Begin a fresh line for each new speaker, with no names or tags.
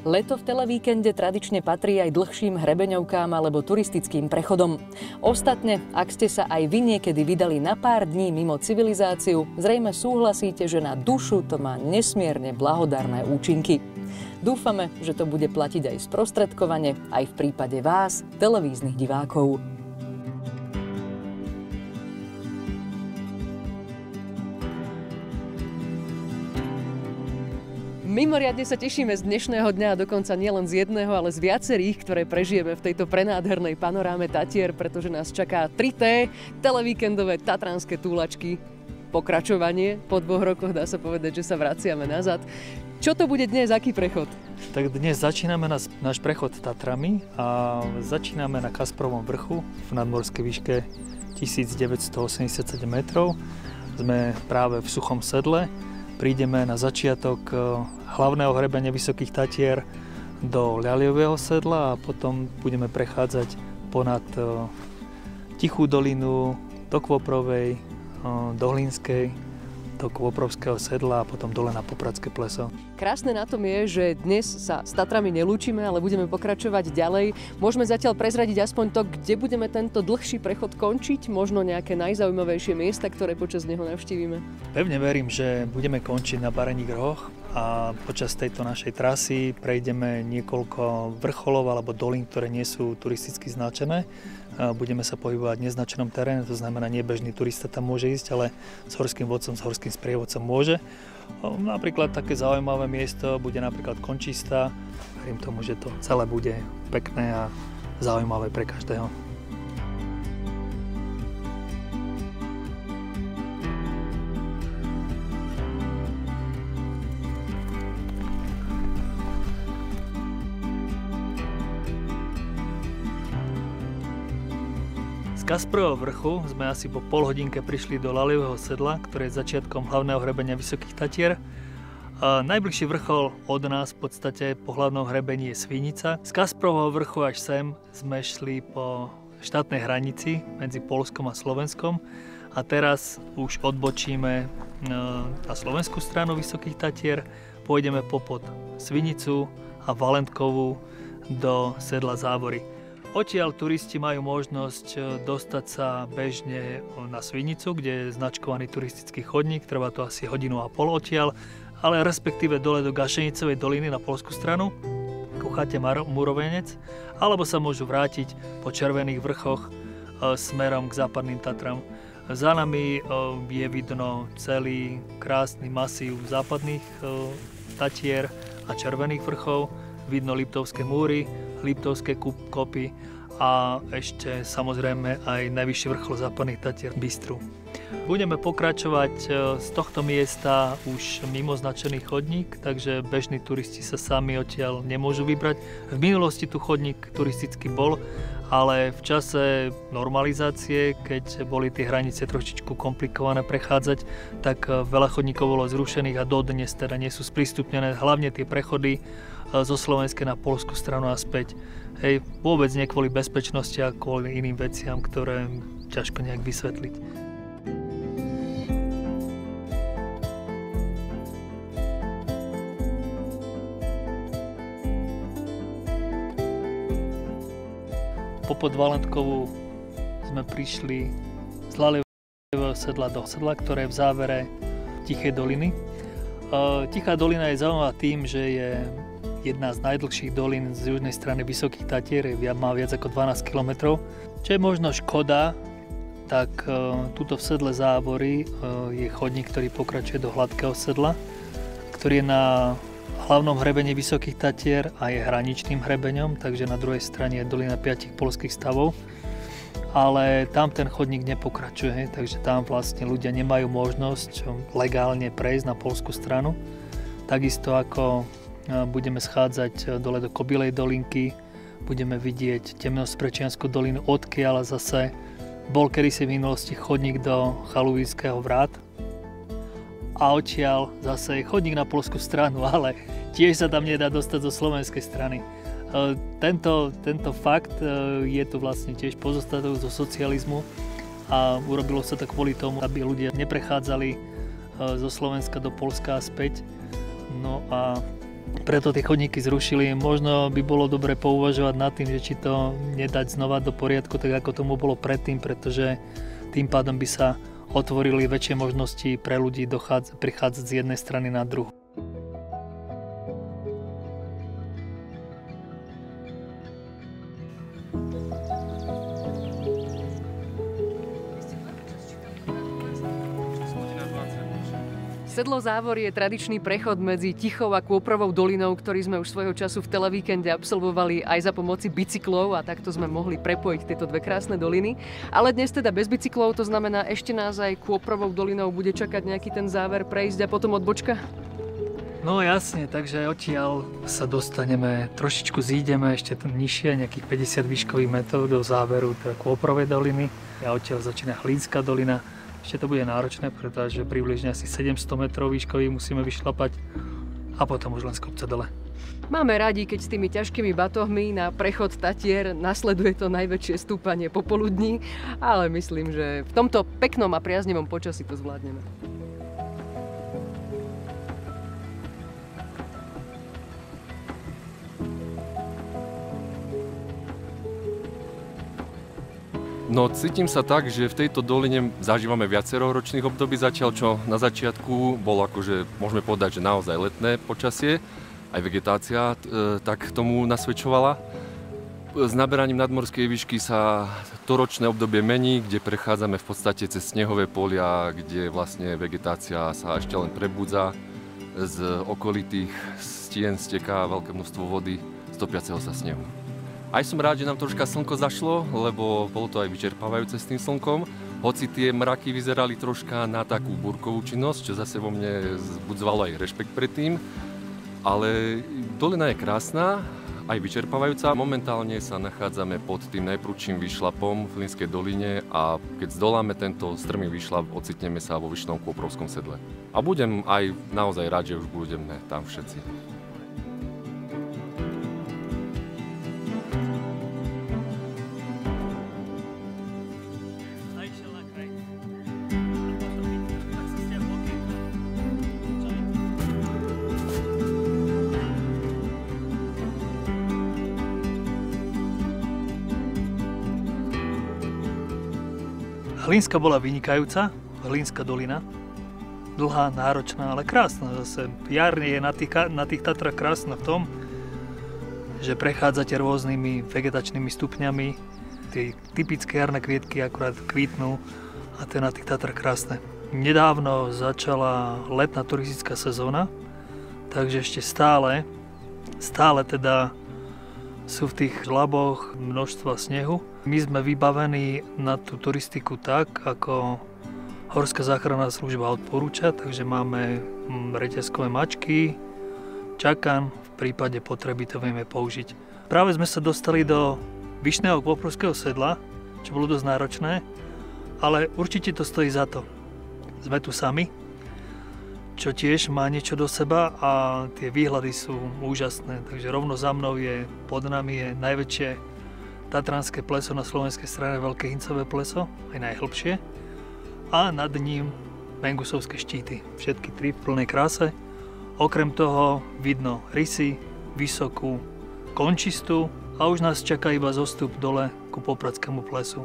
Leto v televíkende tradične patrí aj dlhším hrebeňovkám alebo turistickým prechodom. Ostatne, ak ste sa aj vy niekedy vydali na pár dní mimo civilizáciu, zrejme súhlasíte, že na dušu to má nesmierne blahodárne účinky. Dúfame, že to bude platiť aj sprostredkovane, aj v prípade vás, televíznych divákov. Mimoriadne sa tešíme z dnešného dňa a dokonca nielen z jedného, ale z viacerých, ktoré prežijeme v tejto prenádhernej panoráme Tatier, pretože nás čaká 3T, televíkendové tatranské túlačky. Pokračovanie. Po 2 rokoch dá sa povedať, že sa vraciame nazad. Čo to bude dnes, aký prechod?
Tak dnes začíname náš prechod Tatrami a začíname na Kasprovom vrchu v nadmorskej výške 1987 metrov. Sme práve v Suchom Sedle. Prídeme na začiatok hlavného hrebenia Vysokých Tatier do Ľaliového sedla a potom budeme prechádzať ponad Tichú dolinu do Kvoprovej, do Hlinskej, do Kvoprovského sedla a potom dole na Popradské pleso.
Krásne na tom je, že dnes sa s Tatrami nelúčime, ale budeme pokračovať ďalej. Môžeme zatiaľ prezradiť aspoň to, kde budeme tento dlhší prechod končiť, možno nejaké najzaujímavejšie miesta, ktoré počas neho navštívime.
Pevne verím, že budeme končiť na Bareních rohoch a počas tejto našej trasy prejdeme niekoľko vrcholov alebo dolín, ktoré nie sú turisticky značené. Budeme sa pohybovať v neznačenom teréne, to znamená, nebežný turista tam môže ísť, ale s horským vodcom, s horským sprievodcom môže. Napríklad také zaujímavé miesto bude napríklad Končista. Verím tomu, že to celé bude pekné a zaujímavé pre každého. Z Kasperovho vrchu sme asi po pol hodinke prišli do Ľaliového sedla, ktoré je začiatkom hlavného hrebenia Vysokých Tatier. Najbližší vrchol od nás v podstate po hlavnom hrebení je Svinica. Z Kasperovho vrchu až sem sme šli po štátnej hranici medzi Poľskom a Slovenskom a teraz už odbočíme na slovenskú stranu Vysokých Tatier, pôjdeme popod Svinicu a Valentkovú do sedla Závory. Odtiaľ turisti majú možnosť dostať sa bežne na Svinicu, kde je značkovaný turistický chodník, trvá to asi 1,5 hodiny odtiaľ, ale respektíve dole do Gašenicovej doliny na poľskú stranu, ku chate Murovenec, alebo sa môžu vrátiť po Červených vrchoch smerom k západným Tatram. Za nami je vidno celý krásny masív západných Tatier a Červených vrchov, vidno Liptovské múry, Liptovské kopy a ešte samozrejme aj najvyšší vrchol západných Tatier Bystru. Budeme pokračovať z tohto miesta už mimo značený chodník, takže bežní turisti sa sami odtiaľ nemôžu vybrať. V minulosti tu chodník turistický bol, ale v čase normalizácie, keď boli tie hranice trošičku komplikované prechádzať, tak veľa chodníkov bolo zrušených a dodnes teda nie sú sprístupnené, hlavne tie prechody zo slovenskej na poľskú stranu a späť. Hej, vôbec nie kvôli bezpečnosti a kvôli iným veciam, ktoré ťažko nejak vysvetliť. Popod Valentkovú sme prišli z Ľaliového sedla do sedla, ktoré je v závere Tichej doliny. Tichá dolina je zaujímavá tým, že je jedna z najdlhších dolín z južnej strany Vysokých Tatier, má viac ako 12 km. Čo je možno škoda, tak tuto v sedle Závory je chodník, ktorý pokračuje do Hladkého sedla, ktorý je na hlavnom hrebení Vysokých Tatier a je hraničným hrebeňom, takže na druhej strane je dolina 5 poľských stavov. Ale tam ten chodník nepokračuje, takže tam vlastne ľudia nemajú možnosť legálne prejsť na poľskú stranu. Takisto ako budeme schádzať dole do Kobylej dolinky, budeme vidieť Temnosprečiansku dolinu, odkiaľ zase bol kedysi v minulosti chodník do Chaluvínskeho vrát. A odtiaľ zase je chodník na poľskú stranu, ale tiež sa tam nedá dostať zo slovenskej strany. Tento fakt je tu vlastne tiež pozostatok zo socializmu a urobilo sa to kvôli tomu, aby ľudia neprechádzali zo Slovenska do Poľska a späť. No a preto tie chodníky zrušili. Možno by bolo dobre pouvažovať nad tým, že či to nedať znova do poriadku, tak ako tomu bolo predtým, pretože tým pádom by sa otvorili väčšie možnosti pre ľudí prichádzať z jednej strany na druhú.
Sedlo Závor je tradičný prechod medzi Tichou a Kôprovou dolinou, ktorý sme už svojho času v televíkende absolvovali aj za pomoci bicyklov a takto sme mohli prepojiť tieto dve krásne doliny. Ale dnes teda bez bicyklov, to znamená ešte nás aj Kôprovou dolinou bude čakať nejaký ten záver prejsť a potom odbočka?
No jasne, takže odtiaľ sa dostaneme, trošičku zídeme ešte nižšie, nejakých 50 výškových metrov do záveru teda Kôprovej doliny a odtiaľ začína Hlínska dolina. Ešte to bude náročné, pretože približne asi 700 metrov výškových musíme vyšlapať a potom už len z kopca dole.
Máme radi, keď s tými ťažkými batohmi na prechod Tatier nasleduje to najväčšie stúpanie popoludní, ale myslím, že v tomto peknom a priaznivom počasí to zvládneme.
No cítim sa tak, že v tejto doline zažívame viacero ročných období zatiaľ, čo na začiatku bolo akože, môžeme povedať, že naozaj letné počasie, aj vegetácia tak tomu nasvedčovala. S naberaním nadmorskej výšky sa to ročné obdobie mení, kde prechádzame v podstate cez snehové polia, kde vlastne vegetácia sa ešte len prebudza, z okolitých stien steká veľké množstvo vody z topiaceho sa snehu. Aj som rád, že nám troška slnko zašlo, lebo bolo to aj vyčerpávajúce s tým slnkom. Hoci tie mraky vyzerali troška na takú búrkovú činnosť, čo zase vo mne vzbudzovalo aj rešpekt pred tým. Ale dolina je krásna, aj vyčerpávajúca. Momentálne sa nachádzame pod tým najprudším výšlapom v Hlínskej doline a keď zdoláme tento strmý výšlap, ocitneme sa vo Vyšnom Kôprovskom sedle. A budem aj naozaj rád, že už budeme tam všetci.
Hlínska bola vynikajúca, Hlínska dolina. Dlhá, náročná, ale krásna zase. Jarne je na tých Tatrách krásna v tom, že prechádzate rôznymi vegetačnými stupňami. Tie typické jarné kvietky akurát kvitnú a to je na tých Tatrách krásne. Nedávno začala letná turistická sezóna, takže ešte stále teda sú v tých žlaboch množstva snehu. My sme vybavení na tú turistiku tak, ako Horská záchranná služba odporúča, takže máme reťazkové mačky, čakan, v prípade potreby to vieme použiť. Práve sme sa dostali do Vyšného Kôprovského sedla, čo bolo dosť náročné, ale určite to stojí za to. Sme tu sami, čo tiež má niečo do seba a tie výhľady sú úžasné. Takže rovno za mnou pod nami je najväčšie tatranské pleso na slovenskej strane, Veľké Hincové pleso, aj najhlbšie. A nad ním Mengusovské štíty, všetky tri v plnej kráse. Okrem toho vidno rysy, vysokú končistu a už nás čaká iba zostup dole ku Popradskému plesu.